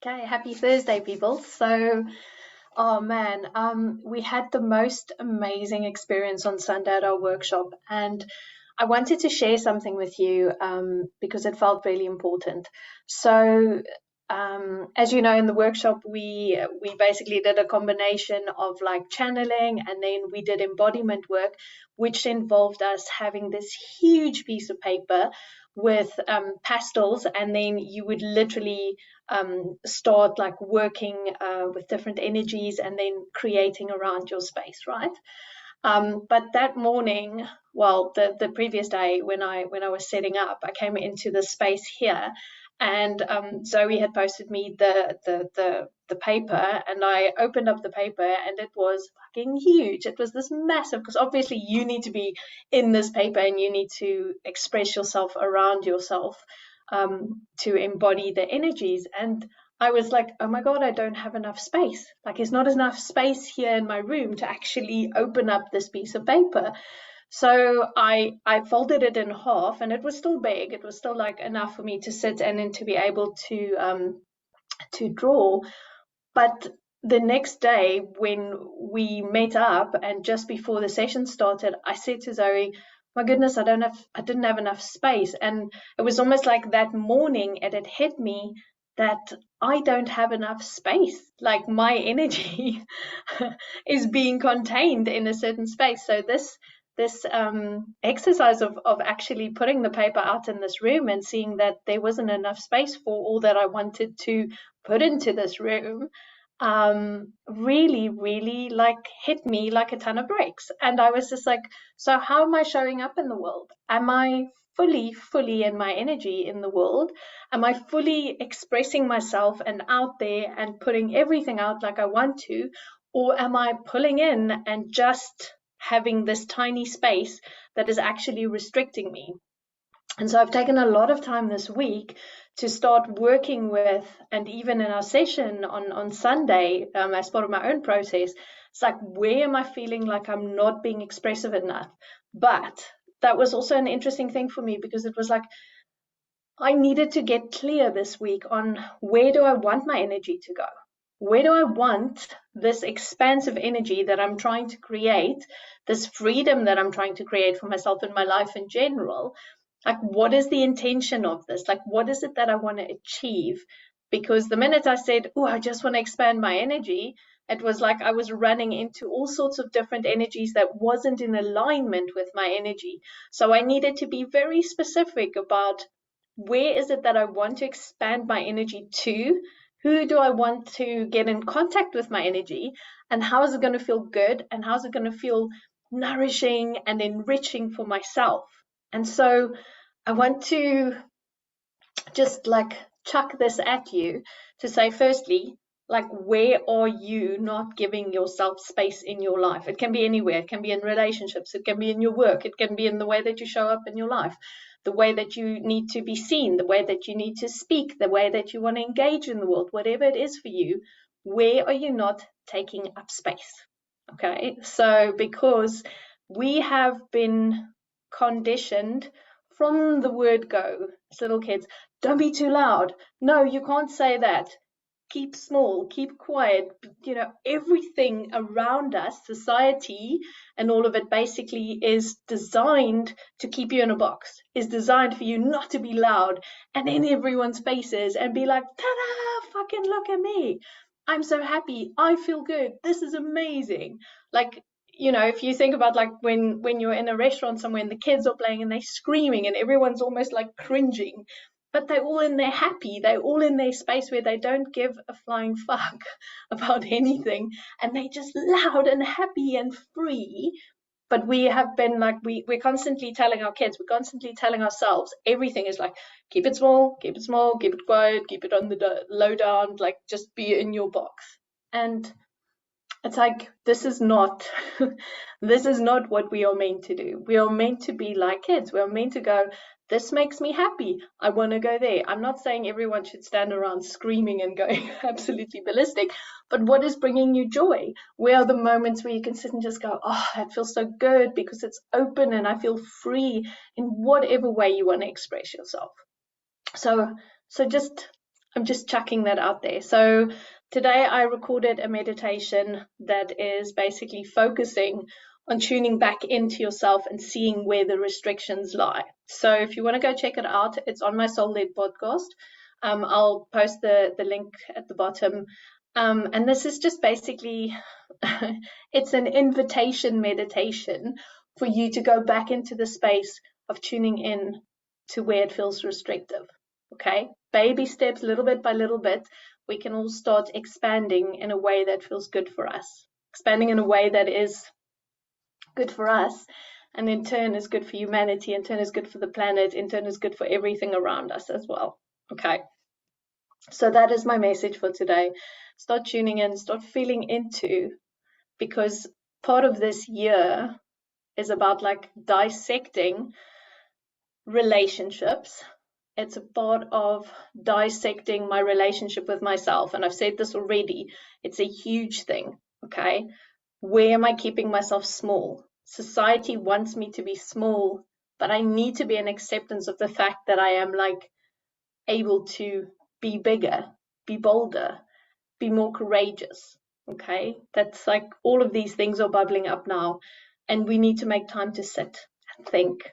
Okay, happy Thursday, people. Oh man, we had the most amazing experience on Sunday at our workshop, and I wanted to share something with you because it felt really important. As you know, in the workshop, we basically did a combination of like channeling, and then we did embodiment work, which involved us having this huge piece of paper with pastels, and then you would literally start like working with different energies and then creating around your space, right? But that morning, well, the previous day when I was setting up, I came into the space here, and Zoe had posted me the paper, and I opened up the paper, and it was fucking huge. It was this massive, because obviously you need to be in this paper and you need to express yourself around yourself to embody the energies. And I was like, oh my God, I don't have enough space. Like, there's not enough space here in my room to actually open up this piece of paper. So I folded it in half, and it was still big. It was still like enough for me to sit and then to be able to draw. But the next day when we met up and just before the session started, I said to Zoe, my goodness, I didn't have enough space. And it was almost like that morning it had hit me that I don't have enough space. Like, my energy is being contained in a certain space. So this exercise of actually putting the paper out in this room and seeing that there wasn't enough space for all that I wanted to put into this room really like hit me like a ton of bricks. And I was just like, so how am I showing up in the world? Am I fully in my energy in the world? Am I fully expressing myself and out there and putting everything out like I want to? Or am I pulling in and just having this tiny space that is actually restricting me? And so I've taken a lot of time this week to start working with, and even in our session on Sunday, as part of my own process, it's like, where am I feeling like I'm not being expressive enough? But that was also an interesting thing for me, because it was like, I needed to get clear this week on, where do I want my energy to go? Where do I want this expansive energy that I'm trying to create, this freedom that I'm trying to create for myself and my life in general? Like, what is the intention of this? Like, what is it that I want to achieve? Because the minute I said, oh, I just want to expand my energy, it was like I was running into all sorts of different energies that wasn't in alignment with my energy. So I needed to be very specific about, where is it that I want to expand my energy to? Who do I want to get in contact with my energy? And how is it going to feel good? And how is it going to feel nourishing and enriching for myself? And so I want to just like chuck this at you to say, firstly, like, where are you not giving yourself space in your life? It can be anywhere. It can be in relationships. It can be in your work. It can be in the way that you show up in your life, the way that you need to be seen, the way that you need to speak, the way that you want to engage in the world, whatever it is for you. Where are you not taking up space? Okay. So, because we have been conditioned from the word go as little kids, don't be too loud. No, you can't say that. Keep small, keep quiet. You know, everything around us, society, and all of it basically is designed to keep you in a box, is designed for you not to be loud and in everyone's faces and be like, ta-da, fucking look at me. I'm so happy. I feel good. This is amazing. Like, you know, if you think about like when you're in a restaurant somewhere and the kids are playing and they're screaming and everyone's almost like cringing, but they're all in there happy. They're all in their space where they don't give a flying fuck about anything, and they're just loud and happy and free. But we have been like, we're constantly telling our kids, we're constantly telling ourselves, everything is like, keep it small, keep it small, keep it quiet, keep it on the low down, like, just be in your box. And it's like, this is not this is not what we are meant to do. We are meant to be like kids. We are meant to go, this makes me happy, I want to go there. I'm not saying everyone should stand around screaming and going absolutely ballistic, but what is bringing you joy? Where are the moments where you can sit and just go, oh, that feels so good because it's open and I feel free in whatever way you want to express yourself? So just I'm just chucking that out there. So today I recorded a meditation that is basically focusing on tuning back into yourself and seeing where the restrictions lie. So if you want to go check it out, it's on my Soul Led podcast. I'll post the link at the bottom. And this is just basically, it's an invitation meditation for you to go back into the space of tuning in to where it feels restrictive. Okay, baby steps, little bit by little bit, we can all start expanding in a way that feels good for us, expanding in a way that is good for us, and in turn is good for humanity, in turn is good for the planet, in turn is good for everything around us as well. Okay, so that is my message for today. Start tuning in, start feeling into, because part of this year is about like dissecting relationships. It's a part of dissecting my relationship with myself. And I've said this already, it's a huge thing. Okay, where am I keeping myself small? Society wants me to be small, but I need to be an acceptance of the fact that I am like able to be bigger, be bolder, be more courageous. Okay, that's like all of these things are bubbling up now, and we need to make time to sit and think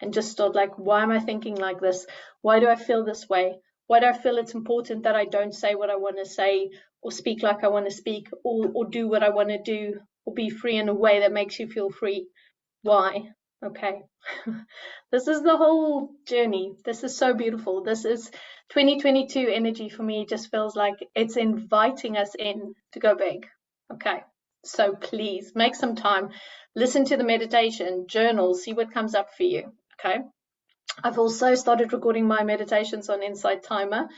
and just start like, why am I thinking like this? Why do I feel this way? Why do I feel it's important that I don't say what I want to say, or speak like I want to speak, or do what I want to do, or be free in a way that makes you feel free? Why? Okay. This is the whole journey. This is so beautiful. This is 2022 energy for me. It just feels like it's inviting us in to go big. Okay. So please make some time, listen to the meditation, journal, see what comes up for you. Okay. I've also started recording my meditations on Insight Timer.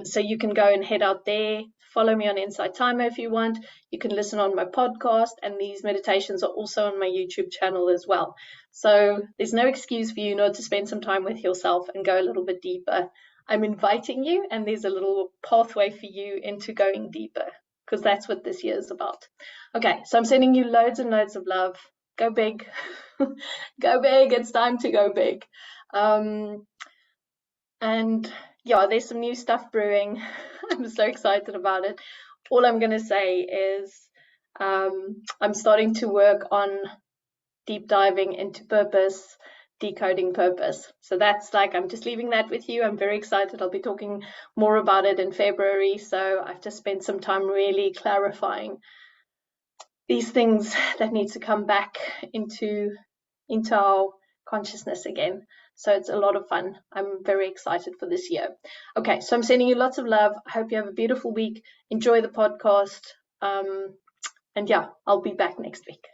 So you can go and head out there, follow me on Insight Timer if you want. You can listen on my podcast, and these meditations are also on my YouTube channel as well. So there's no excuse for you not to spend some time with yourself and go a little bit deeper. I'm inviting you, and there's a little pathway for you into going deeper, because that's what this year is about. Okay, so I'm sending you loads and loads of love. Go big. Go big. It's time to go big. And yeah, there's some new stuff brewing. I'm so excited about it. All I'm going to say is I'm starting to work on deep diving into purpose, decoding purpose. So that's like, I'm just leaving that with you. I'm very excited. I'll be talking more about it in February. So I've just spent some time really clarifying these things that need to come back into our consciousness again. So it's a lot of fun. I'm very excited for this year. Okay, so I'm sending you lots of love. I hope you have a beautiful week. Enjoy the podcast. And yeah, I'll be back next week.